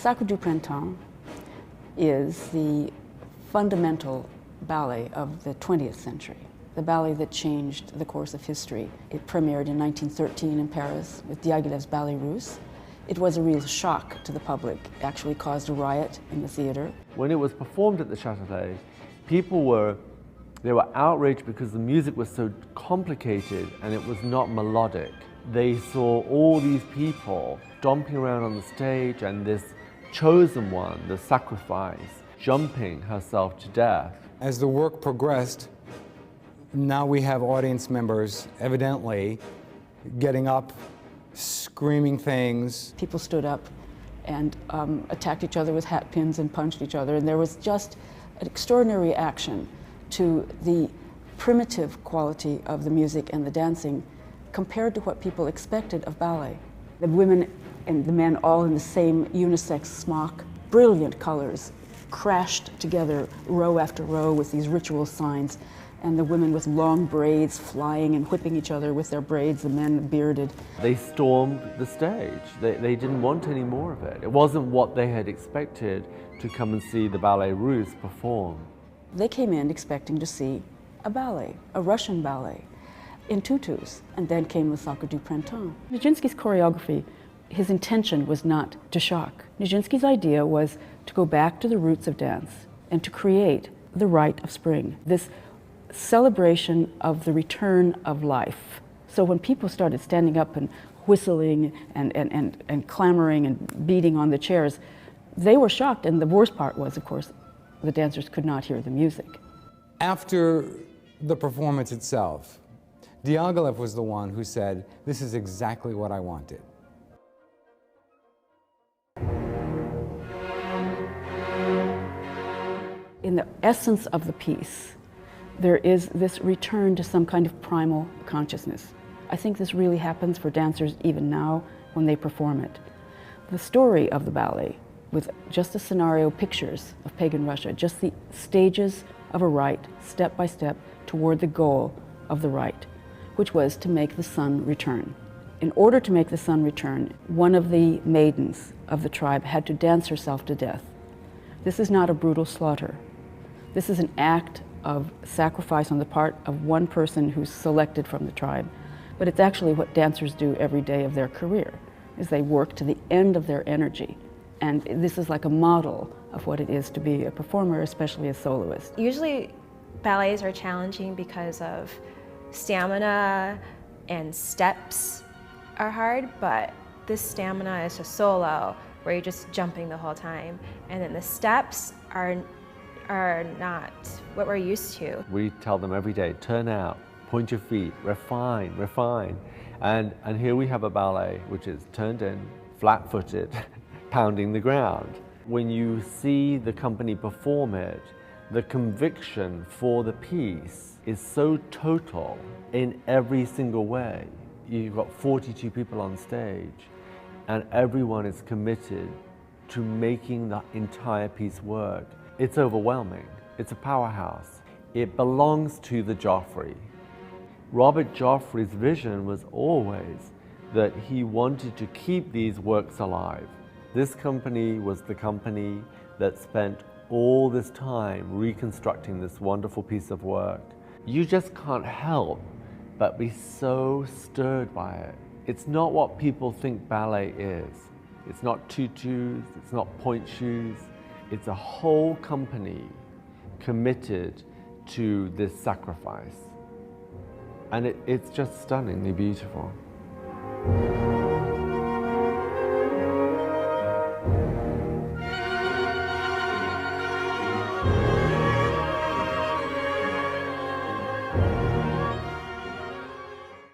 Sacre du Printemps is the fundamental ballet of the 20th century, the ballet that changed the course of history. It premiered in 1913 in Paris with Diaghilev's Ballet Russe. It was a real shock to the public. It actually caused a riot in the theater. When it was performed at the Châtelet, people were outraged because the music was so complicated and it was not melodic. They saw all these people stomping around on the stage and this chosen one, the sacrifice, jumping herself to death. As the work progressed, now we have audience members evidently getting up, screaming things. People stood up and attacked each other with hat pins and punched each other, and there was just an extraordinary reaction to the primitive quality of the music and the dancing compared to what people expected of ballet. The women and the men all in the same unisex smock, brilliant colors, crashed together row after row with these ritual signs, and the women with long braids flying and whipping each other with their braids, the men bearded. They stormed the stage. They didn't want any more of it. It wasn't what they had expected to come and see the Ballet Russe perform. They came in expecting to see a ballet, a Russian ballet, in tutus, and then came the Sacre du Printemps. Nijinsky's choreography, his intention was not to shock. Nijinsky's idea was to go back to the roots of dance and to create the rite of spring, this celebration of the return of life. So when people started standing up and whistling and clamoring and beating on the chairs, they were shocked, and the worst part was, of course, the dancers could not hear the music. After the performance itself, Diaghilev was the one who said, "This is exactly what I wanted." In the essence of the piece, there is this return to some kind of primal consciousness. I think this really happens for dancers even now when they perform it. The story of the ballet, with just the scenario pictures of pagan Russia, just the stages of a rite, step by step, toward the goal of the rite, which was to make the sun return. In order to make the sun return, one of the maidens of the tribe had to dance herself to death. This is not a brutal slaughter. This is an act of sacrifice on the part of one person who's selected from the tribe. But it's actually what dancers do every day of their career, is they work to the end of their energy. And this is like a model of what it is to be a performer, especially a soloist. Usually ballets are challenging because of stamina and steps are hard, but this stamina is just solo, where you're just jumping the whole time. And then the steps are not what we're used to. We tell them every day, turn out, point your feet, refine, refine. And here we have a ballet which is turned in, flat-footed, pounding the ground. When you see the company perform it, the conviction for the piece is so total in every single way. You've got 42 people on stage, and everyone is committed to making the entire piece work. It's overwhelming. It's a powerhouse. It belongs to the Joffrey. Robert Joffrey's vision was always that he wanted to keep these works alive. This company was the company that spent all this time reconstructing this wonderful piece of work. You just can't help but be so stirred by it. It's not what people think ballet is. It's not tutus, it's not point shoes. It's a whole company committed to this sacrifice. And it's just stunningly beautiful.